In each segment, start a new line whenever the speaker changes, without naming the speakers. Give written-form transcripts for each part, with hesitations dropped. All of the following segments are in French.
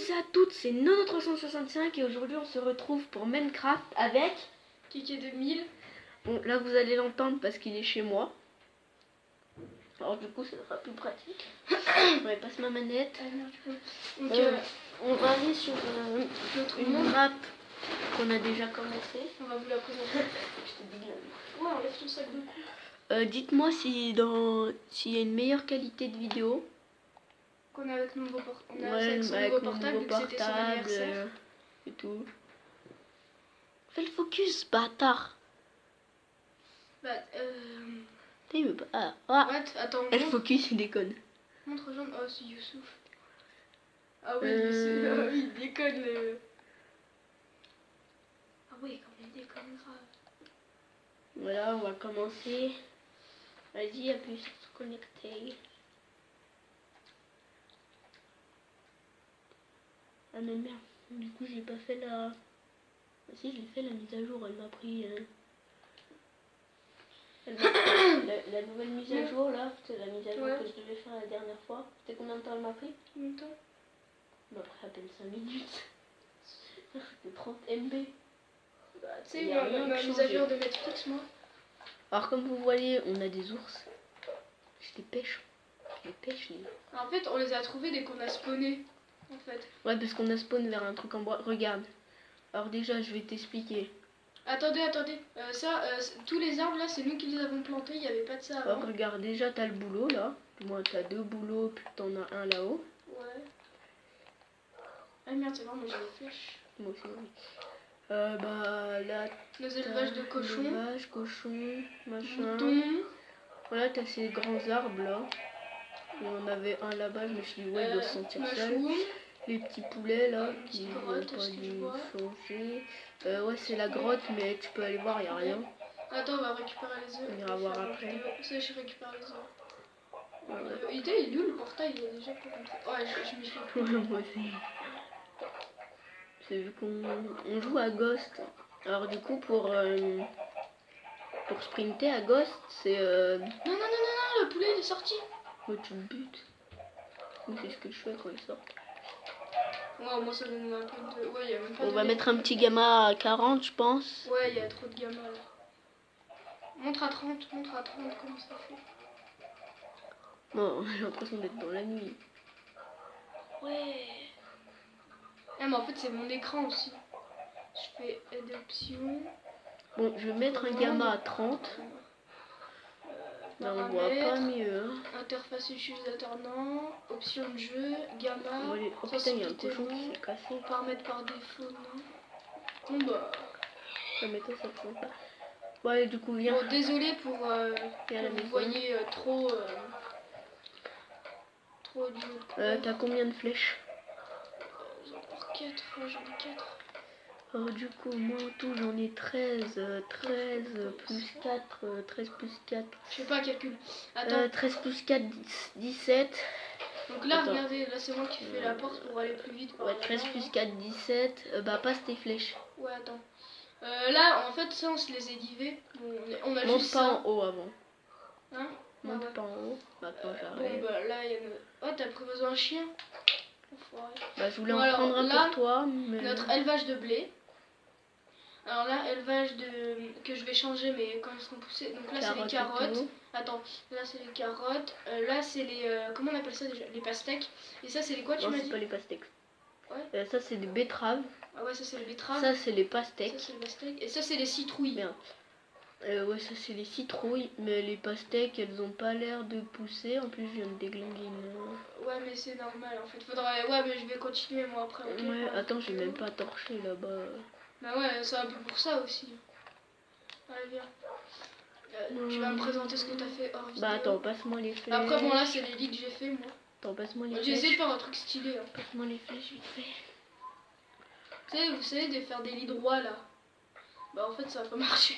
tous et à toutes, c'est Nono365 et aujourd'hui on se retrouve pour Minecraft avec
Kiki 2000.
Bon, là vous allez l'entendre parce qu'il est chez moi. Alors du coup ça sera plus pratique. Je passe ma manette.
Donc,
on va aller sur une map qu'on a déjà commencé.
on va vous la présenter. Ouais, on lève ton sac de cou.
Dites-moi s'il y a une meilleure qualité de vidéo.
Qu'on a avec nos nouveaux portables.
Avec mon nouveau
Vu que c'était son
portable
anniversaire.
et tout. Fais le focus, bâtard.
Bah,
Il veut pas.
What? Attends,
Elle focus, il déconne.
montre Jean. Oh, c'est Youssouf. Ah oui, mais c'est... il déconne le... Ah oui, quand il déconne grave.
Voilà, on va commencer. Vas-y, appuie sur se connecter. Ah mais merde, du coup j'ai pas fait la... Ah, si, je l'ai fait la mise à jour, elle m'a pris... la nouvelle mise à jour là, c'est la mise à jour que je devais faire la dernière fois. C'était combien de temps elle m'a pris?
Combien de temps?
Elle m'a pris à peine 5 minutes. C'était 30 MB.
Bah, tu sais, ma mise à jour de Netflix, moi.
Alors comme vous voyez, on a des ours. Je les pêche. Je les pêche, les...
En fait, on les a trouvés dès qu'on a spawné. En fait.
Ouais, parce qu'on a spawn vers un truc en bois. Regarde. Alors déjà, je vais t'expliquer.
Attendez. Tous les arbres là, c'est nous qui les avons plantés. Il n'y avait pas de ça avant.
Alors regarde, déjà t'as le boulot là. Moi t'as 2 boulots, puis t'en as un là-haut.
Ouais. Ah merde, c'est vrai, moi j'ai des flèches.
Moi aussi, oui. Bah là...
Nos élevages de cochons.
Élevage, cochons, machin.
Moutons.
Voilà, t'as ces grands arbres là. Il y en avait un là-bas, je me suis dit, ouais, il doit se sentir seul. Les petits poulets là, qui vont pas dû changer. Ouais, c'est la grotte, mais tu peux aller voir, il n'y a rien.
Attends, on va récupérer les œufs.
On ira voir après.
Ça, je récupère les œufs.
Voilà.
Il est où le portail? Il est déjà pas comme ça. Ouais, je m'y fais plus.
Moi aussi. C'est vu qu'on joue à Ghost. Alors du coup, pour sprinter à Ghost, c'est...
Non, le poulet il est sorti.
Ouais, tu le butes. C'est ce que je fais quand il sort.
Ouais, moi ça donne un peu de... Ouais, il y a même pas
On
de...
va mettre un petit gamma à 40, je pense.
Ouais, il y a trop de gamma là. Montre à 30, comment ça fait?
Non, j'ai l'impression d'être dans la nuit.
Ouais. Ah, mais en fait, c'est mon écran aussi. Je fais aide option.
Bon, je vais mettre un gamma à 30. Là, on voit pas mieux. Hein.
Interface utilisateur, non. Option de jeu, gamma.
Oh putain, il y a un cochon qui s'est cassé.
Paramètres par défaut, non. Bon, bah.
Non, mais toi, ça te pas. Bon, allez, du coup, viens.
Bon, désolé pour. Vous voyez trop. Trop du.
T'as combien de flèches?
J'en ai 4, j'en ai 4.
Alors du coup, moi en tout j'en ai 13. 13 plus 4, 13 plus 4.
Je fais pas un calcul. Attends.
13 plus 4, 17.
Donc là, regardez, là c'est moi qui fais la porte pour aller plus vite.
Ouais, 13 plus 4, 17. Bah, passe tes flèches.
Ouais, attends. Là, en fait, ça on se les est divés. Bon, on a
monte
juste
pas
ça.
en haut avant.
Hein?
Monte pas en haut. Maintenant j'arrive.
Bon, bah là, il y a une... Oh, t'as pris besoin d'un chien?
Bah, je voulais en prendre un pour toi. Mais...
Notre élevage de blé. Alors là, élevage que je vais changer, mais quand ils seront poussés. Donc là, c'est les carottes. Attends, là, c'est les carottes. Là, c'est les... comment on appelle ça déjà? Les pastèques. Et ça, c'est les quoi, tu m'as dit?
Non, c'est pas les pastèques.
Ouais.
Ça, c'est des betteraves.
Ah ouais, ça, c'est les betteraves.
Ça, c'est les pastèques.
Ça, c'est les pastèques. Et ça, c'est les citrouilles.
Merde. Ouais, ça, c'est les citrouilles. Mais les pastèques, elles ont pas l'air de pousser. En plus, je viens de déglinguer une...
Ouais, mais c'est normal, en fait. Faudrait... Ouais, mais je vais continuer, moi, après. Okay,
ouais, attends, j'ai même pas torché, là-bas.
Bah ouais, c'est un peu pour ça aussi. Allez, viens. Tu vas me présenter ce que t'as fait hors vidéo.
Bah attends, passe-moi les flèches.
Après, bon, là, c'est les lits que j'ai fait, moi.
Attends, passe-moi les flèches.
J'ai essayé de faire un truc stylé. Hein.
Passe-moi les flèches, vite fait.
Vous savez, de faire des lits droits, là. Bah, en fait, ça va pas marcher.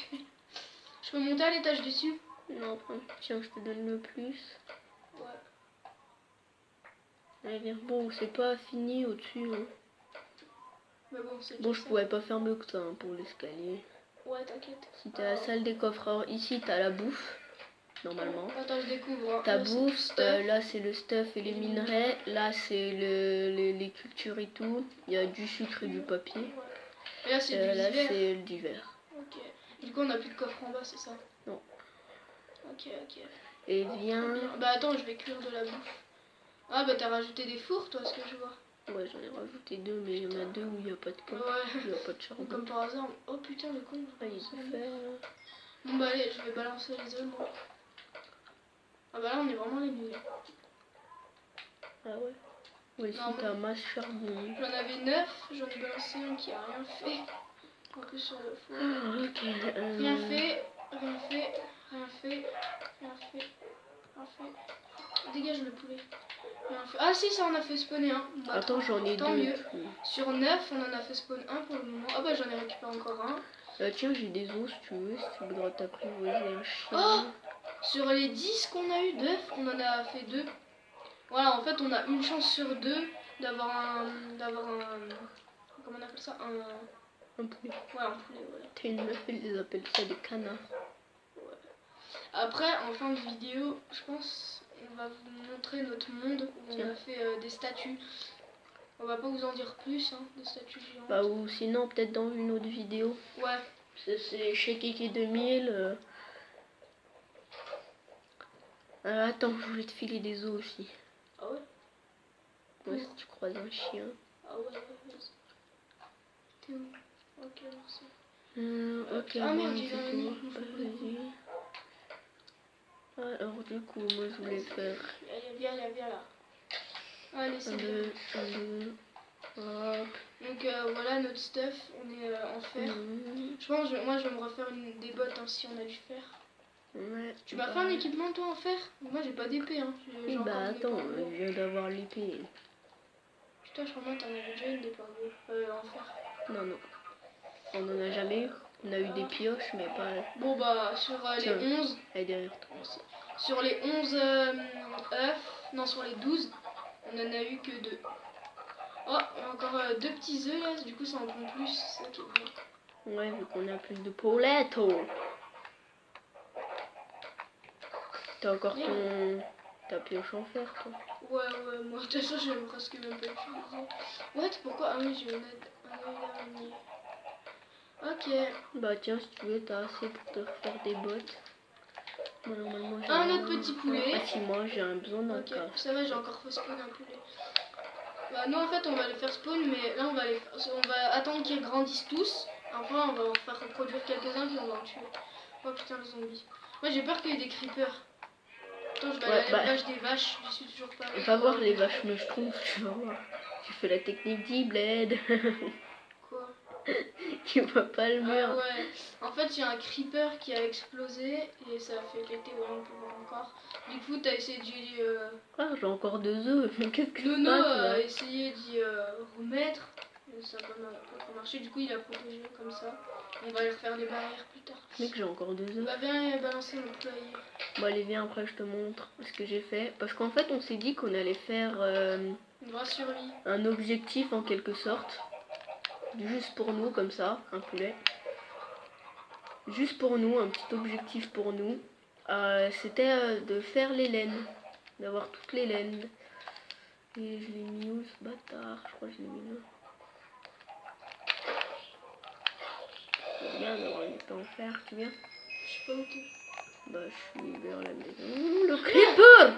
Je peux monter à l'étage dessus?
Non, tiens, je te donne le plus.
Ouais.
Allez, viens. Bon, c'est pas fini au-dessus. Hein.
Mais bon, c'est
bon, je pourrais pas faire mieux que ça hein, pour l'escalier.
Ouais, t'inquiète.
Si t'as la salle des coffres, alors ici t'as la bouffe. normalement.
Attends, je découvre. Hein.
Ta
là,
bouffe, là c'est le stuff et les minerais. Là c'est les cultures et tout. Il y a du sucre et du papier.
Et là c'est du
là
divers.
c'est le divers.
Ok. Du coup on a plus de coffre en bas, c'est ça?
Non.
Ok.
Et viens.
Bah attends, je vais cuire de la bouffe. Ah bah t'as rajouté des fours toi, ce que je vois.
Ouais, j'en ai rajouté 2, mais il y en a 2 où il n'y a pas de coque.
Ouais.
Il n'y a pas de charbon.
Comme par hasard. Oh putain, le con.
Ah, il peut faire.
Bon bah allez, je vais balancer les œufs moi. Ah bah là on est vraiment les nuls.
Ah ouais. Ouais, si t'as masse charbon.
J'en avais 9, j'en ai balancé un qui a rien fait. En plus sur le four.
Ah, ok.
Rien fait. Dégage le poulet. Rien fait. Ah si, ça en a fait spawner un. Bah,
attends, j'en ai 2.
Tant mieux. Sur 9, on en a fait spawn un pour le moment. Ah bah j'en ai récupéré encore un.
Tiens, j'ai des os si tu veux, si tu voudras t'apprivoiser un chien.
Oh, sur les 10 qu'on a eu d'œufs, on en a fait 2. Voilà, en fait, on a une chance sur 2 d'avoir un... Comment on appelle ça?
Un poulet.
Ouais, un poulet, voilà.
T'es une meuf, ils appellent ça des canards.
Ouais. Après, en fin de vidéo, je pense, on va vous montrer notre monde où on a fait des statues. On va pas vous en dire plus, hein, des statues géantes.
Bah ou sinon, peut-être dans une autre vidéo.
Ouais.
C'est chez Kiki 2000. Attends, je voulais te filer des os aussi.
Ah ouais?
Ouais, si tu croises un chien.
Ah ouais, vas-y. T'es où? Ok, merci.
Ok,
ah merde,
du
j'ai
coup, vas-y. Alors du coup, moi je voulais faire...
Allez, viens là. Allez, c'est bien.
Hop.
Donc voilà notre stuff, on est en fer. Je pense, moi je vais me refaire des bottes hein, si on a du fer.
Ouais,
tu m'as fait un équipement toi en fer? Moi j'ai pas d'épée hein.
Oui bah attends, je viens d'avoir l'épée.
Putain je crois que t'en avais déjà une d'épée en fer.
Non. On en a jamais eu. On a eu des pioches mais pas...
Bon bah sur les 11...
Elle est derrière toi.
Sur les 11 œufs, non sur les 12, on en a eu que 2. Oh, il y a encore 2 petits œufs là, du coup ça en prend plus, c'est ça qui est bien.
Ouais, vu qu'on a plus de pouletto. T'as encore ta pioche en fer, toi?
Ouais, moi de toute façon je vais presque même pas utiliser. What? Pourquoi? Ah oui, j'ai un œil d'araignée. Ok.
Bah tiens, si tu veux, t'as assez pour te faire des bottes. Moi, normalement, j'ai
un autre petit poulet.
Ah si, moi j'ai un besoin d'un cas.
Ça va, j'ai encore fait spawn un poulet. Bah nous en fait on va les faire spawn, mais là on va attendre qu'ils grandissent tous. Après on va en faire reproduire quelques-uns puis on va en tuer. Oh putain le zombie. Moi j'ai peur qu'il y ait des creepers. Attends, je vais aller à l'élevage des vaches, je suis toujours pas.
Va voir les vaches me je trouve, tu vas voir. Tu fais la technique d'E-Blade.
Quoi?
Tu vois pas le mur.
Ah ouais. En fait, il y a un creeper qui a explosé et ça a fait péter, ouais, on peut voir encore. Du coup, t'as essayé d'y...
Ah, j'ai encore 2 œufs. Qu'est-ce que
Nono a essayé d'y remettre. Ça n'a pas marché. Du coup, il a protégé comme ça. On va aller refaire des barrières plus tard.
Mec, j'ai encore 2 œufs.
Bah, viens balancer mon poulailler.
Bon, allez, viens, après je te montre ce que j'ai fait. Parce qu'en fait, on s'est dit qu'on allait faire
une vraie survie.
Un objectif en quelque sorte. Juste pour nous, comme ça, un poulet. Juste pour nous, un petit objectif pour nous. C'était de faire les laines. D'avoir toutes les laines. Et je l'ai mis où ce bâtard? Je crois que je l'ai mis là. C'est bien d'avoir une épée en fer, tu viens?
Je sais pas où t'es.
Bah, je suis vers la maison. Le creeper!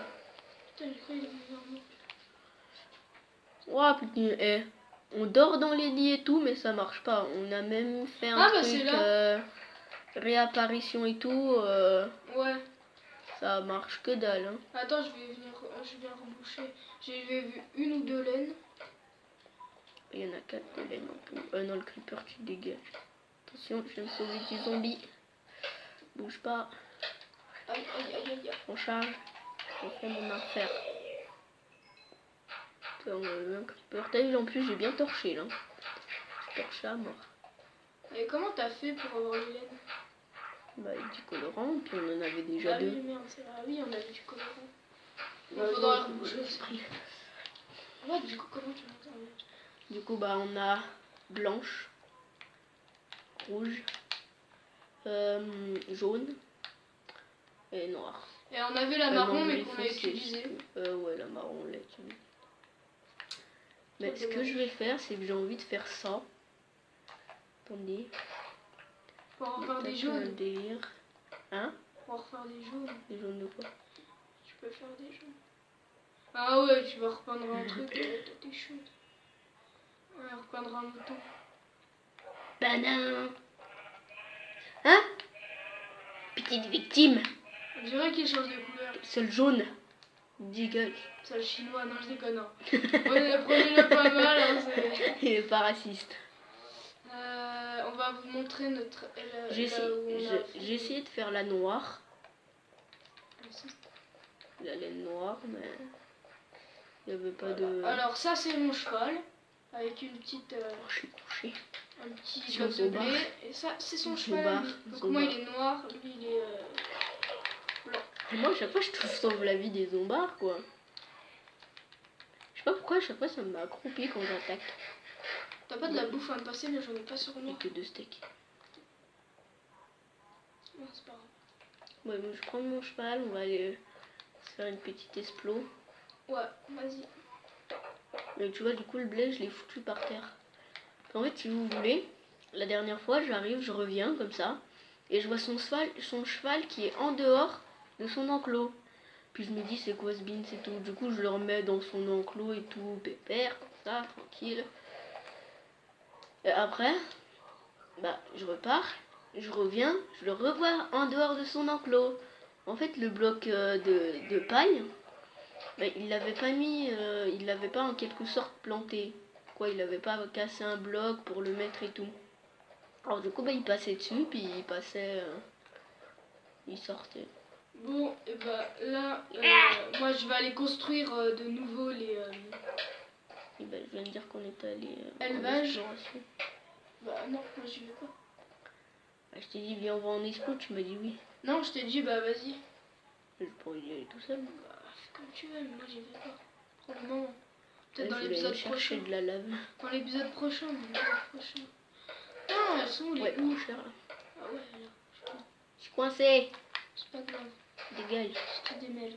Putain, j'ai cru qu'il est vers moi.
Ouah, putain, on dort dans les lits et tout, mais ça marche pas. On a même fait un truc réapparition et tout.
Ouais.
Ça marche que dalle. Hein.
Attends, je viens reboucher. J'ai vu 1 ou 2 laines.
Il y en a 4 de laines en tout. Non, le creeper, tu dégages. Attention, je viens de sauver du zombie. Bouge pas.
Aïe.
On charge. On fait mon affaire. On a eu un creeper. T'as vu, en plus, j'ai bien torché là. J'ai torché à mort.
Et comment t'as fait pour avoir les laines?
Bah, avec du colorant, puis on en avait déjà 2.
Oui, merde, c'est vrai. Oui, on avait du colorant. Il faudra reboucher aussi. Ouais, du coup, comment tu m'entends?
Du coup, bah, on a blanche, rouge, jaune et noir.
Et on avait la marron, mais qu'on a utilisée.
Ouais, la marron, on l'a utilisée. Mais ce que je vais faire, c'est que j'ai envie de faire ça. Attendez.
Pour en refaire des jaunes.
Hein?
Pour en refaire des jaunes.
Des jaunes de quoi?
Tu peux faire des jaunes. Ah ouais, tu vas repeindre un truc, t'es chaude. Ouais, repeindre un mouton.
Banane. Hein? Petite victime.
On dirait qu'il change de couleur.
C'est le jaune. Dégage.
C'est le chinois, non je déconne. Ouais, prenez-le pas mal. Hein,
il est pas raciste.
On va vous montrer notre...
J'ai essayé de faire la noire. La laine noire, mais il n'y avait pas de...
Alors ça c'est mon cheval. Avec une petite...
je suis couché.
Un petit bloc de blé. Et ça c'est son cheval. Donc moi il est noir, lui il est blanc.
Et moi à chaque fois je sauve la vie des zombards quoi. Je sais pas pourquoi à chaque fois ça me met accroupi quand j'attaque.
T'as pas de la bouffe à me passer, mais j'en ai pas sur moi.
Que 2 steaks.
Non c'est pas grave.
Ouais, je prends mon cheval, on va aller faire une petite explo.
Ouais, vas-y.
Mais tu vois du coup le blé je l'ai foutu par terre. En fait si vous voulez, la dernière fois j'arrive, je reviens comme ça. Et je vois son cheval qui est en dehors de son enclos. Puis je me dis c'est quoi ce bin, c'est tout. Du coup je le remets dans son enclos et tout, pépère, comme ça, tranquille. Et après, bah je repars, je reviens, je le revois en dehors de son enclos. En fait le bloc de paille, bah, il l'avait pas mis, il l'avait pas en quelque sorte planté. Quoi, il avait pas cassé un bloc pour le mettre et tout. Alors du coup bah il passait dessus, puis il passait, il sortait.
Bon, et bah là, moi je vais aller construire de nouveau les...
Et bah, je viens de dire qu'on est allé
élevage. Bah non, moi j'y vais pas.
Bah, je t'ai dit viens on va en expo, tu m'as dit oui.
Non, je t'ai dit bah vas-y.
Je pourrais y aller tout seul.
Bah fais comme tu veux, mais moi j'y vais pas. Pour le moment. Peut-être dans
je
l'épisode prochain.
De la lave.
Dans l'épisode prochain, Ah, elles sont où les
couches là.
Ah ouais, là.
Je suis coincé.
C'est pas grave.
Dégage.
Je te démêle.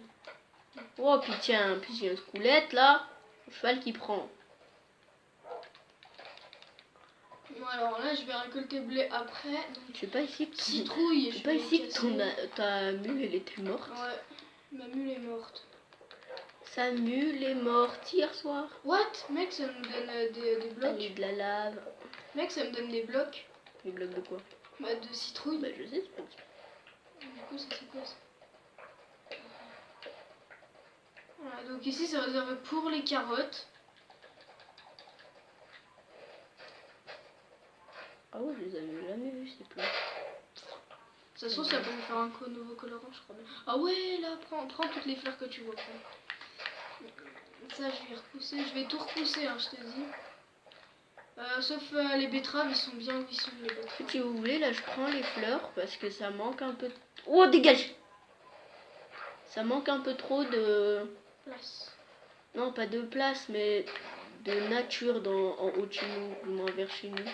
Oh, puis tiens, puis j'ai une scoulette là. Le cheval qui prend.
Bon, alors là, je vais récolter le blé après.
C'est pas ici que
citrouille.
C'est pas ici que ta mule elle était morte.
Ouais, ma mule est morte.
Sa mule est morte hier soir.
What? Mec, ça me donne des blocs.
De la lave.
Mec, ça me donne des blocs.
Des blocs de quoi?
Bah, de citrouille.
Bah, je sais, c'est pas
Du coup, ça c'est quoi ça? Voilà, donc ici c'est réservé pour les carottes.
Ah ouais, je les avais jamais vus ces plats.
De toute façon, ça peut me faire un nouveau colorant, je crois bien. Ah ouais, là, prends toutes les fleurs que tu vois. Ça, je vais repousser. Je vais tout repousser, hein, je te dis. Sauf les betteraves, ils sont bien où ils sont, les betteraves.
Si vous voulez, là, je prends les fleurs parce que ça manque un peu... Oh, dégage! Ça manque un peu trop de...
place.
Non, pas de place, mais de nature en haut de chez nous, ou moins vers chez nous.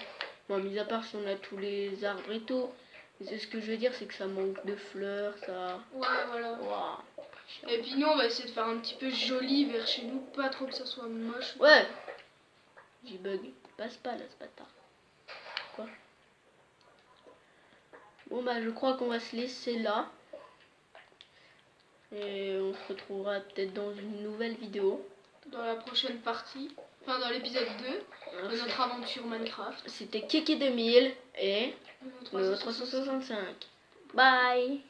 Bon, mis à part si on a tous les arbres et tout. Mais c'est ce que je veux dire, c'est que ça manque de fleurs, ça...
Ouais, voilà.
Wow.
Et puis nous, on va essayer de faire un petit peu joli vers chez nous, pas trop que ça soit moche.
Ouais. J'y bug. Passe pas là, ce bâtard. Quoi? Bon bah je crois qu'on va se laisser là. Et on se retrouvera peut-être dans une nouvelle vidéo.
Dans la prochaine partie. Enfin dans l'épisode 2 de notre aventure Minecraft.
C'était Kiki 2000 et le 365. Bye.